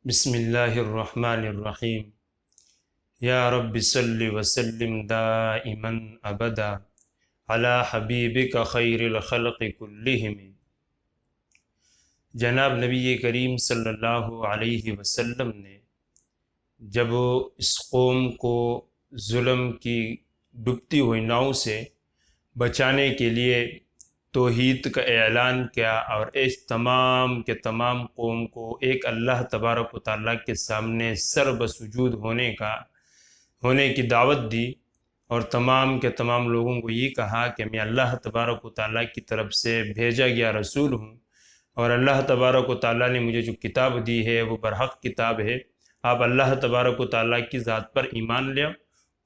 بسم اللہ الرحمن الرحیم یا رب صلی وسلم دائما ابدا علی حبیبک خیر الخلق کلہم۔ جناب نبی کریم صلی اللہ علیہ وسلم نے جب اس قوم کو ظلم کی ڈوبتی ہوئی ناؤ سے بچانے کے لیے توحید کا اعلان کیا اور اس تمام کے تمام قوم کو ایک اللہ تبارک و تعالیٰ کے سامنے سر بسجود ہونے کی دعوت دی، اور تمام کے تمام لوگوں کو یہ کہا کہ میں اللہ تبارک و تعالیٰ کی طرف سے بھیجا گیا رسول ہوں، اور اللہ تبارک و تعالیٰ نے مجھے جو کتاب دی ہے وہ برحق کتاب ہے۔ آپ اللہ تبارک و تعالیٰ کی ذات پر ایمان لیں،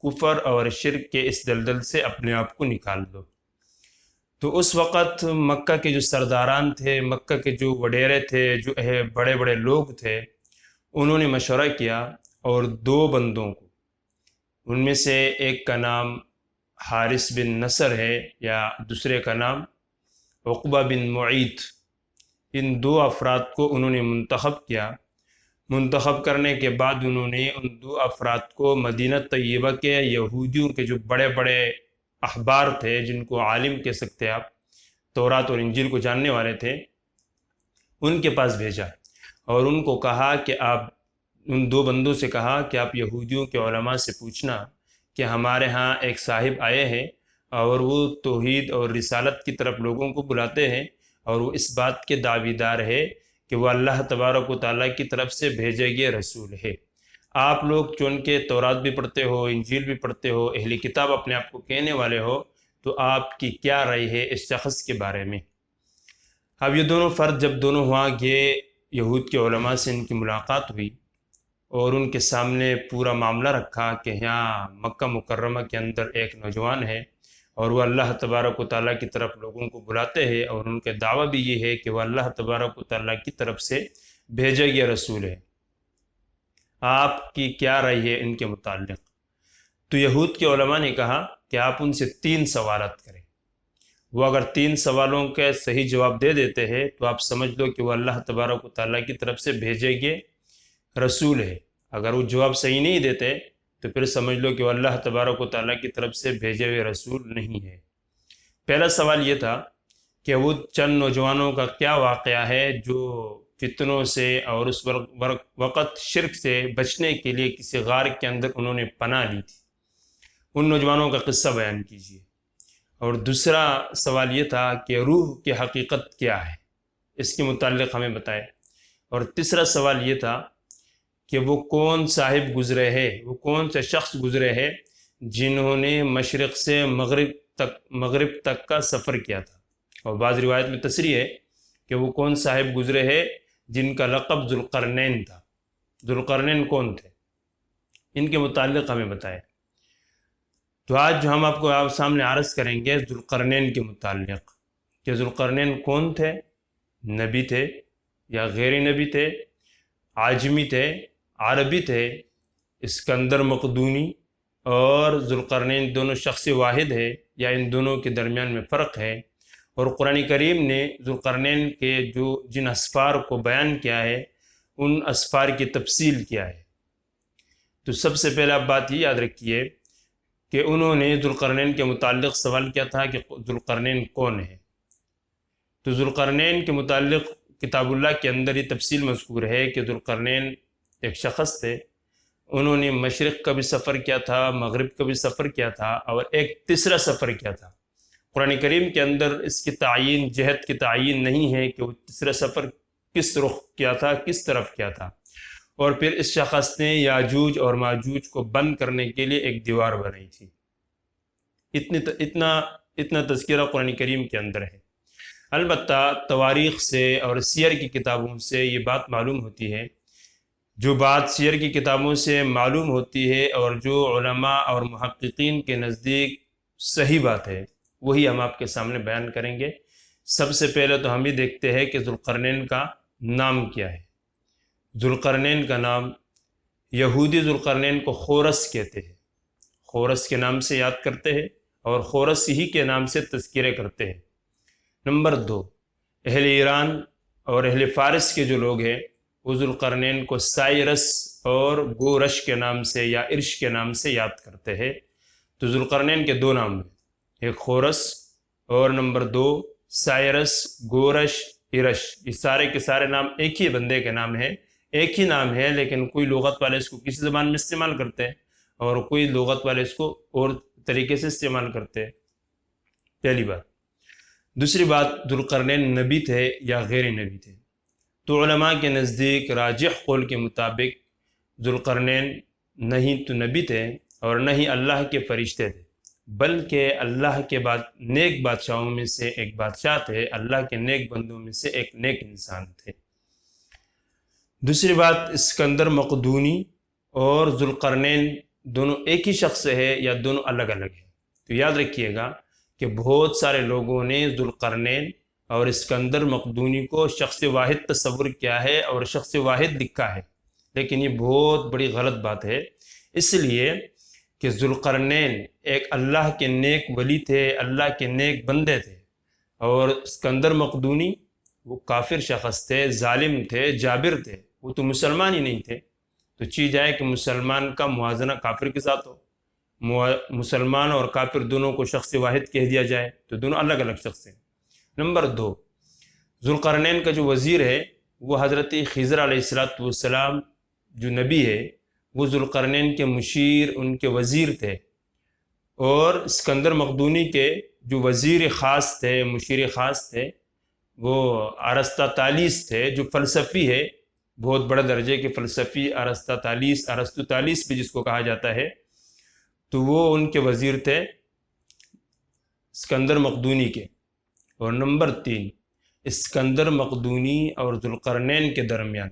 کفر اور شرک کے اس دلدل سے اپنے آپ کو نکال دو۔ تو اس وقت مکہ کے جو سرداران تھے، مکہ کے جو وڈیرے تھے، جو بڑے بڑے لوگ تھے، انہوں نے مشورہ کیا، اور دو بندوں کو، ان میں سے ایک کا نام حارث بن نصر ہے یا دوسرے کا نام عقبہ بن معیط، ان دو افراد کو انہوں نے منتخب کیا۔ منتخب کرنے کے بعد انہوں نے ان دو افراد کو مدینہ طیبہ کے یہودیوں کے جو بڑے بڑے احبار تھے، جن کو عالم کہہ سکتے آپ، تورات اور انجیل کو جاننے والے تھے، ان کے پاس بھیجا، اور ان کو کہا کہ آپ، ان دو بندوں سے کہا کہ آپ یہودیوں کے علماء سے پوچھنا کہ ہمارے ہاں ایک صاحب آئے ہیں اور وہ توحید اور رسالت کی طرف لوگوں کو بلاتے ہیں، اور وہ اس بات کے دعویدار ہے کہ وہ اللہ تبارک و تعالیٰ کی طرف سے بھیجے گئے رسول ہے۔ آپ لوگ چونکہ تورات بھی پڑھتے ہو، انجیل بھی پڑھتے ہو، اہل کتاب اپنے آپ کو کہنے والے ہو، تو آپ کی کیا رائے ہے اس شخص کے بارے میں؟ اب یہ دونوں فرد جب دونوں وہاں گئے، یہود کے علماء سے ان کی ملاقات ہوئی، اور ان کے سامنے پورا معاملہ رکھا کہ یہاں مکہ مکرمہ کے اندر ایک نوجوان ہے، اور وہ اللہ تبارک و تعالیٰ کی طرف لوگوں کو بلاتے ہیں، اور ان کے دعویٰ بھی یہ ہے کہ وہ اللہ تبارک و تعالیٰ کی طرف سے بھیجا گیا رسول ہے۔ آپ کی کیا رائے ہے ان کے متعلق؟ تو یہود کے علماء نے کہا کہ آپ ان سے 3 سوالات کریں، وہ اگر 3 سوالوں کے صحیح جواب دے دیتے ہیں تو آپ سمجھ لو کہ وہ اللہ تبارک و تعالیٰ کی طرف سے بھیجے گئے رسول ہے۔ اگر وہ جواب صحیح نہیں دیتے تو پھر سمجھ لو کہ وہ اللہ تبارک و تعالیٰ کی طرف سے بھیجے ہوئے رسول نہیں ہے۔ پہلا سوال یہ تھا کہ وہ چند نوجوانوں کا کیا واقعہ ہے جو فتنوں سے اور اس وقت شرک سے بچنے کے لیے کسی غار کے اندر انہوں نے پناہ لی تھی، ان نوجوانوں کا قصہ بیان کیجیے۔ اور دوسرا سوال یہ تھا کہ روح کی حقیقت کیا ہے، اس کے متعلق ہمیں بتائے۔ اور تیسرا سوال یہ تھا کہ وہ کون صاحب گزرے ہیں، وہ کون سے شخص گزرے ہیں جنہوں نے مشرق سے مغرب تک کا سفر کیا تھا، اور بعض روایت میں تصریح ہے کہ وہ کون صاحب گزرے ہیں جن کا لقب ذوالقرنین تھا۔ ذوالقرنین کون تھے، ان کے متعلق ہمیں بتائے۔ تو آج جو ہم آپ کو سامنے عرض کریں گے ذوالقرنین کے متعلق، کہ ذوالقرنین کون تھے، نبی تھے یا غیر نبی تھے، عاجمی تھے، عربی تھے، اسکندر مقدونی اور ذوالقرنین دونوں شخص واحد ہے یا ان دونوں کے درمیان میں فرق ہے؟ اور قرآن کریم نے ذوالقرنین کے جن اسفار کو بیان کیا ہے، ان اسفار کی تفصیل کیا ہے؟ تو سب سے پہلا بات یہ یاد رکھیے کہ انہوں نے ذوالقرنین کے متعلق سوال کیا تھا کہ ذوالقرنین کون ہے۔ تو ذوالقرنین کے متعلق کتاب اللہ کے اندر یہ تفصیل مذکور ہے کہ ذوالقرنین ایک شخص تھے، انہوں نے مشرق کا بھی سفر کیا تھا، مغرب کا بھی سفر کیا تھا، اور ایک تیسرا سفر کیا تھا۔ قرآن کریم کے اندر اس کی تعین، جہت کی تعین نہیں ہے کہ وہ تیسرا سفر کس رخ کیا تھا، کس طرف کیا تھا۔ اور پھر اس شخص نے یاجوج اور ماجوج کو بند کرنے کے لیے ایک دیوار بنائی تھی۔ اتنا تذکرہ قرآن کریم کے اندر ہے۔ البتہ تواریخ سے اور سیر کی کتابوں سے یہ بات معلوم ہوتی ہے، جو بات سیر کی کتابوں سے معلوم ہوتی ہے اور جو علماء اور محققین کے نزدیک صحیح بات ہے، وہی ہم آپ کے سامنے بیان کریں گے۔ سب سے پہلے تو ہم یہ دیکھتے ہیں کہ ذوالقرنین کا نام کیا ہے۔ ذوالقرنین کا نام، یہودی ذوالقرنین کو خورس کہتے ہیں، خورس کے نام سے یاد کرتے ہیں اور خورس ہی کے نام سے تذکرے کرتے ہیں۔ نمبر 2، اہل ایران اور اہل فارس کے جو لوگ ہیں وہ ذوالقرنین کو سائرس اور گورش کے نام سے یا ارش کے نام سے یاد کرتے ہیں۔ تو ذوالقرنین کے دو نام ہیں، ایک خورس اور نمبر 2 سائرس، گورش، ارش۔ یہ سارے کے سارے نام ایک ہی بندے کے نام ہیں، ایک ہی نام ہے، لیکن کوئی لغت والے اس کو کسی زبان میں استعمال کرتے ہیں اور کوئی لغت والے اس کو اور طریقے سے استعمال کرتے ہیں، پہلی بات۔ دوسری بات، ذوالقرنین نبی تھے یا غیر نبی تھے؟ تو علماء کے نزدیک راجح قول کے مطابق ذوالقرنین نہیں تو نبی تھے اور نہ ہی اللہ کے فرشتے تھے، بلکہ اللہ کے بعد نیک بادشاہوں میں سے ایک بادشاہ تھے، اللہ کے نیک بندوں میں سے ایک نیک انسان تھے۔ دوسری بات، اسکندر مقدونی اور ذوالقرنین دونوں ایک ہی شخص ہے یا دونوں الگ الگ ہیں؟ تو یاد رکھیے گا کہ بہت سارے لوگوں نے ذوالقرنین اور اسکندر مقدونی کو شخص واحد تصور کیا ہے اور شخص واحد لکھا ہے، لیکن یہ بہت بڑی غلط بات ہے، اس لیے کہ ذوالقرنین ایک اللہ کے نیک ولی تھے، اللہ کے نیک بندے تھے، اور اسکندر مقدونی وہ کافر شخص تھے، ظالم تھے، جابر تھے، وہ تو مسلمان ہی نہیں تھے۔ تو چیز ہے کہ مسلمان کا موازنہ کافر کے ساتھ ہو، مسلمان اور کافر دونوں کو شخص واحد کہہ دیا جائے تو دونوں الگ الگ شخص ہیں۔ نمبر 2، ذوالقرنین کا جو وزیر ہے وہ حضرت خضر علیہ السلام جو نبی ہے وہ ذوالقرنین کے مشیر، ان کے وزیر تھے، اور اسکندر مقدونی کے جو وزیر خاص تھے، مشیر خاص تھے، وہ ارسطاطالیس تھے، جو فلسفی ہے، بہت بڑے درجے کے فلسفی، ارسطاطالیس بھی جس کو کہا جاتا ہے، تو وہ ان کے وزیر تھے اسکندر مقدونی کے۔ اور نمبر 3، اسکندر مقدونی اور ذوالقرنین کے درمیان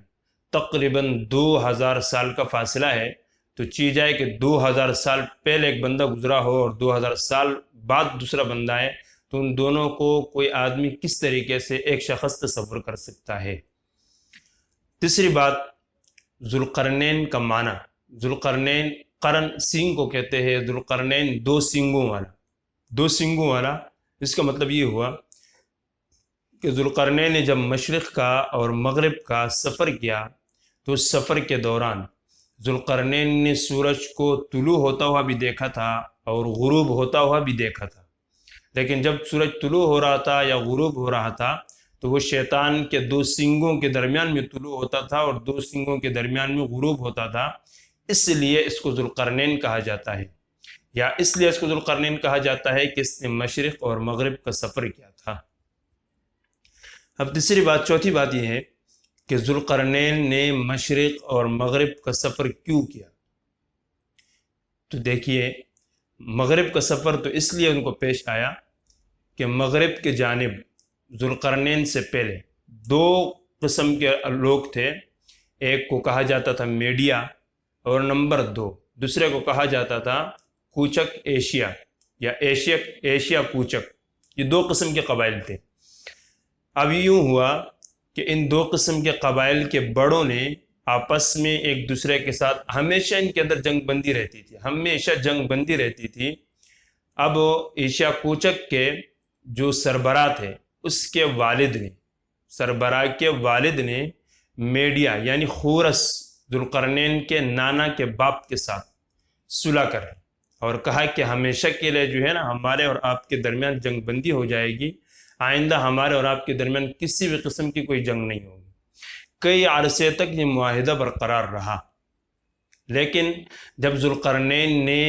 تقریباً 2000 سال کا فاصلہ ہے، تو چیز ہے کہ 2000 سال پہلے ایک بندہ گزرا ہو اور 2000 سال بعد دوسرا بندہ ہے، تو ان دونوں کو کوئی آدمی کس طریقے سے ایک شخص تصور کر سکتا ہے؟ تیسری بات، ذوالقرنین کا معنی، ذوالقرنین قرن سینگ کو کہتے ہیں، ذوالقرنین 2 سینگوں والا، 2 سینگوں والا، اس کا مطلب یہ ہوا کہ ذوالقرنین نے جب مشرق کا اور مغرب کا سفر کیا تو اس سفر کے دوران ذوالقرنین نے سورج کو طلوع ہوتا ہوا بھی دیکھا تھا اور غروب ہوتا ہوا بھی دیکھا تھا، لیکن جب سورج طلوع ہو رہا تھا یا غروب ہو رہا تھا تو وہ شیطان کے 2 سینگوں کے درمیان میں طلوع ہوتا تھا اور 2 سینگوں کے درمیان میں غروب ہوتا تھا، اس لیے اس کو ذوالقرنین کہا جاتا ہے، یا اس لیے اس کو ذوالقرنین کہا جاتا ہے کہ اس نے مشرق اور مغرب کا سفر کیا تھا۔ اب تیسری بات، چوتھی بات یہ ہے کہ ذوالقرنین نے مشرق اور مغرب کا سفر کیوں کیا؟ تو دیکھیے، مغرب کا سفر تو اس لیے ان کو پیش آیا کہ مغرب کے جانب ذوالقرنین سے پہلے 2 قسم کے لوگ تھے، ایک کو کہا جاتا تھا میڈیا، اور نمبر 2 دوسرے کو کہا جاتا تھا کوچک ایشیا یا ایشیا کوچک، یہ 2 قسم کے قبائل تھے۔ اب یوں ہوا کہ ان 2 قسم کے قبائل کے بڑوں نے آپس میں ایک دوسرے کے ساتھ ہمیشہ ان کے اندر جنگ بندی رہتی تھی، ہمیشہ جنگ بندی رہتی تھی۔ اب ایشیا کوچک کے جو سربراہ تھے، اس کے والد نے، سربراہ کے والد نے میڈیا یعنی خورس، ذوالقرنین کے نانا کے باپ کے ساتھ صلح کر اور کہا کہ ہمیشہ کے لیے جو ہے نا ہمارے اور آپ کے درمیان جنگ بندی ہو جائے گی، آئندہ ہمارے اور آپ کے درمیان کسی بھی قسم کی کوئی جنگ نہیں ہوگی۔ کئی عرصے تک یہ معاہدہ برقرار رہا، لیکن جب ذوالقرنین نے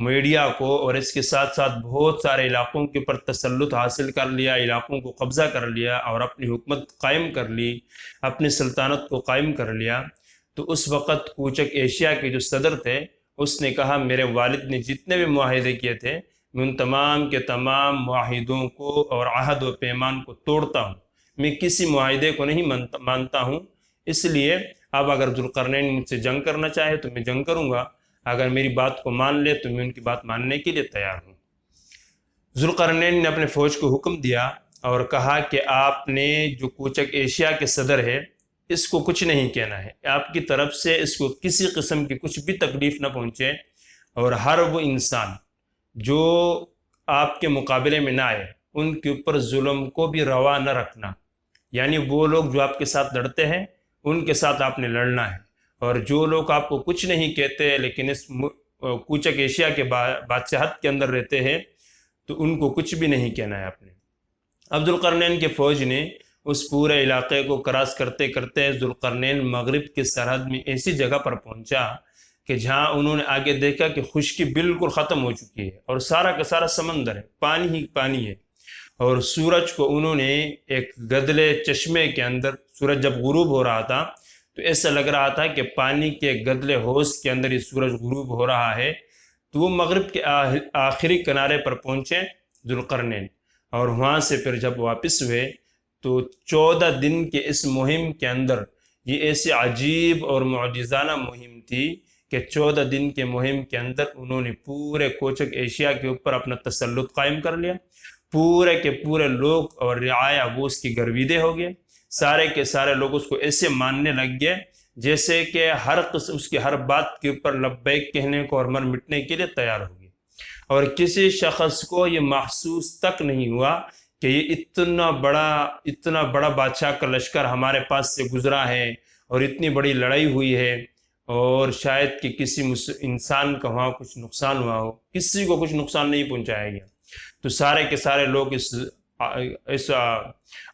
میڈیا کو اور اس کے ساتھ ساتھ بہت سارے علاقوں کے اوپر تسلط حاصل کر لیا، علاقوں کو قبضہ کر لیا اور اپنی حکومت قائم کر لی، اپنی سلطنت کو قائم کر لیا، تو اس وقت کوچک ایشیا کے جو صدر تھے اس نے کہا میرے والد نے جتنے بھی معاہدے کیے تھے میں ان تمام کے تمام معاہدوں کو اور عہد و پیمان کو توڑتا ہوں، میں کسی معاہدے کو نہیں مانتا ہوں، اس لیے اب اگر ذوالقرنین مجھ سے جنگ کرنا چاہے تو میں جنگ کروں گا، اگر میری بات کو مان لے تو میں ان کی بات ماننے کے لیے تیار ہوں۔ ذوالقرنین نے اپنے فوج کو حکم دیا اور کہا کہ آپ نے جو کوچک ایشیا کے صدر ہے اس کو کچھ نہیں کہنا ہے، آپ کی طرف سے اس کو کسی قسم کی کچھ بھی تکلیف نہ پہنچے، اور ہر وہ انسان جو آپ کے مقابلے میں نہ آئے ان کے اوپر ظلم کو بھی روا نہ رکھنا، یعنی وہ لوگ جو آپ کے ساتھ لڑتے ہیں ان کے ساتھ آپ نے لڑنا ہے، اور جو لوگ آپ کو کچھ نہیں کہتے لیکن اس کوچک ایشیا کے بادشاہت کے اندر رہتے ہیں، تو ان کو کچھ بھی نہیں کہنا ہے آپ نے۔ اب ذوالقرنین کی فوج نے اس پورے علاقے کو کراس کرتے کرتے ذوالقرنین مغرب کی سرحد میں ایسی جگہ پر پہنچا کہ جہاں انہوں نے آگے دیکھا کہ خشکی بالکل ختم ہو چکی ہے اور سارا کا سارا سمندر ہے، پانی ہی پانی ہے، اور سورج کو انہوں نے ایک گدلے چشمے کے اندر، سورج جب غروب ہو رہا تھا تو ایسا لگ رہا تھا کہ پانی کے گدلے حوض کے اندر یہ سورج غروب ہو رہا ہے۔ تو وہ مغرب کے آخری کنارے پر پہنچے ذوالقرنین، اور وہاں سے پھر جب واپس ہوئے تو 14 دن کے اس مہم کے اندر، یہ ایسی عجیب اور معجزانہ مہم تھی کہ 14 دن کے مہم کے اندر انہوں نے پورے کوچک ایشیا کے اوپر اپنا تسلط قائم کر لیا۔ پورے کے پورے لوگ اور رعایا وہ اس کی گرویدے ہو گئے، سارے کے سارے لوگ اس کو ایسے ماننے لگ گئے جیسے کہ ہر قسم اس کی ہر بات کے اوپر لبیک کہنے کو اور مر مٹنے کے لیے تیار ہو گئے، اور کسی شخص کو یہ محسوس تک نہیں ہوا کہ یہ اتنا بڑا بادشاہ کا لشکر ہمارے پاس سے گزرا ہے اور اتنی بڑی لڑائی ہوئی ہے، اور شاید کہ کسی انسان کا وہاں کچھ نقصان ہوا ہو، کسی کو کچھ نقصان نہیں پہنچایا گیا۔ تو سارے کے سارے لوگ اس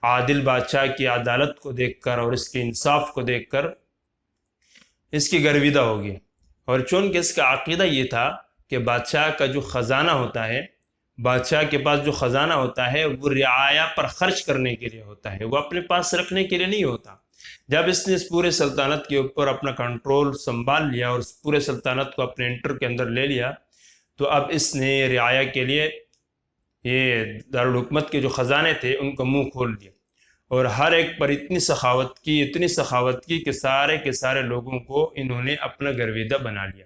عادل بادشاہ کی عدالت کو دیکھ کر اور اس کے انصاف کو دیکھ کر اس کی گرویدہ ہو گئی، اور چونکہ اس کا عقیدہ یہ تھا کہ بادشاہ کا جو خزانہ ہوتا ہے، بادشاہ کے پاس جو خزانہ ہوتا ہے وہ رعایا پر خرچ کرنے کے لیے ہوتا ہے، وہ اپنے پاس رکھنے کے لیے نہیں ہوتا۔ جب اس نے اس پورے سلطنت کے اوپر اپنا کنٹرول سنبھال لیا اور اس پورے سلطنت کو اپنے انٹر کے اندر لے لیا، تو اب اس نے رعایا کے لیے یہ دارالحکومت کے جو خزانے تھے ان کا منہ کھول دیا، اور ہر ایک پر اتنی سخاوت کی کہ سارے کے سارے لوگوں کو انہوں نے اپنا گرویدہ بنا لیا۔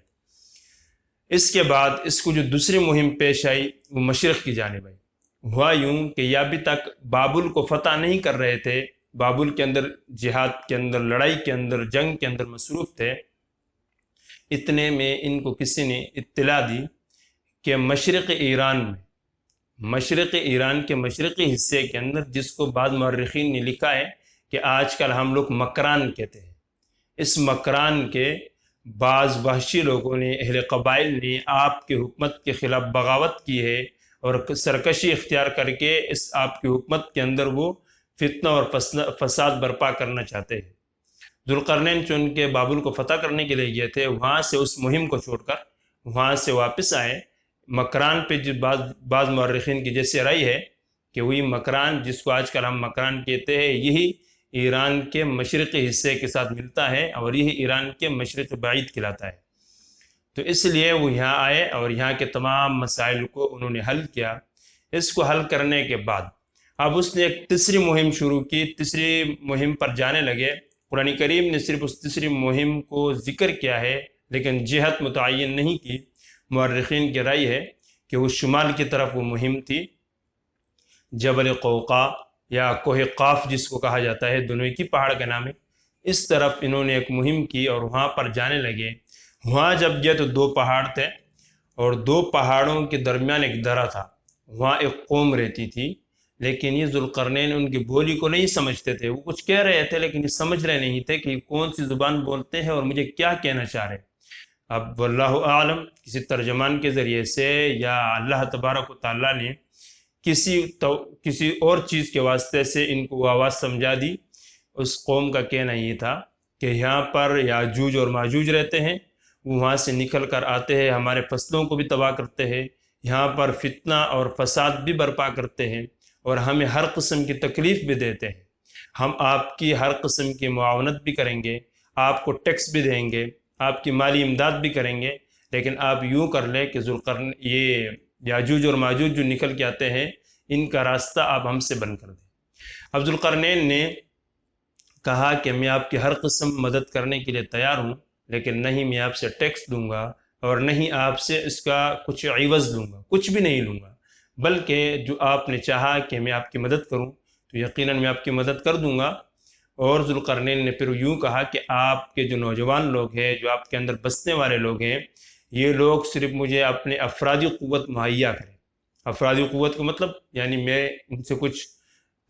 اس کے بعد اس کو جو دوسری مہم پیش آئی وہ مشرق کی جانب آئی۔ ہوا یوں کہ یہ ابھی تک بابل کو فتح نہیں کر رہے تھے، بابل کے اندر جہاد کے اندر، لڑائی کے اندر، جنگ کے اندر مصروف تھے۔ اتنے میں ان کو کسی نے اطلاع دی کہ مشرق ایران کے مشرقی حصے کے اندر، جس کو بعض مورخین نے لکھا ہے کہ آج کل ہم لوگ مکران کہتے ہیں، اس مکران کے بعض وحشی لوگوں نے، اہل قبائل نے آپ کی حکومت کے خلاف بغاوت کی ہے اور سرکشی اختیار کر کے اس آپ کی حکومت کے اندر وہ فتنہ اور فساد برپا کرنا چاہتے ہیں۔ ذوالقرنین چونکہ بابل کو فتح کرنے کے لیے گئے تھے، وہاں سے اس مہم کو چھوڑ کر وہاں سے واپس آئے۔ مکران پہ جو بعض مورخین کی جیسے رائے ہے کہ وہی مکران جس کو آج کل ہم مکران کہتے ہیں، یہی ایران کے مشرقی حصے کے ساتھ ملتا ہے اور یہی ایران کے مشرق بعید کہلاتا ہے۔ تو اس لیے وہ یہاں آئے اور یہاں کے تمام مسائل کو انہوں نے حل کیا۔ اس کو حل کرنے کے بعد اب اس نے ایک تیسری مہم شروع کی، تیسری مہم پر جانے لگے۔ قرآن کریم نے صرف اس تیسری مہم کو ذکر کیا ہے لیکن جہت متعین نہیں کی۔ مورخین کی رائے ہے کہ وہ شمال کی طرف وہ مہم تھی، جبل قوقا یا کوہ قاف جس کو کہا جاتا ہے، دونوں کی پہاڑ کا نام ہے۔ اس طرف انہوں نے ایک مہم کی اور وہاں پر جانے لگے۔ وہاں جب گئے تو 2 پہاڑ تھے اور 2 پہاڑوں کے درمیان ایک درہ تھا، وہاں ایک قوم رہتی تھی، لیکن یہ ذوالقرنین ان کی بولی کو نہیں سمجھتے تھے۔ وہ کچھ کہہ رہے تھے لیکن یہ سمجھ رہے نہیں تھے کہ یہ کون سی زبان بولتے ہیں اور مجھے کیا کہنا چاہ رہے۔ اب واللہ اعلم کسی ترجمان کے ذریعے سے یا اللہ تبارک و تعالیٰ نے کسی اور چیز کے واسطے سے ان کو آواز سمجھا دی۔ اس قوم کا کہنا یہ تھا کہ یہاں پر یاجوج اور ماجوج رہتے ہیں، وہ وہاں سے نکل کر آتے ہیں، ہمارے فصلوں کو بھی تباہ کرتے ہیں، یہاں پر فتنہ اور فساد بھی برپا کرتے ہیں اور ہمیں ہر قسم کی تکلیف بھی دیتے ہیں۔ ہم آپ کی ہر قسم کی معاونت بھی کریں گے، آپ کو ٹیکس بھی دیں گے، آپ کی مالی امداد بھی کریں گے، لیکن آپ یوں کر لیں کہ یہ یاجوج اور ماجوج جو نکل کے آتے ہیں ان کا راستہ آپ ہم سے بند کر دیں۔ اب ذوالقرنین نے کہا کہ میں آپ کی ہر قسم مدد کرنے کے لیے تیار ہوں، لیکن نہیں میں آپ سے ٹیکس دوں گا اور نہیں آپ سے اس کا کچھ عوض لوں گا، کچھ بھی نہیں لوں گا، بلکہ جو آپ نے چاہا کہ میں آپ کی مدد کروں تو یقیناً میں آپ کی مدد کر دوں گا۔ اور ذوالقرنین نے پھر یوں کہا کہ آپ کے جو نوجوان لوگ ہیں، جو آپ کے اندر بسنے والے لوگ ہیں، یہ لوگ صرف مجھے اپنے افرادی قوت مہیا کریں۔ افرادی قوت کا مطلب یعنی میں ان سے کچھ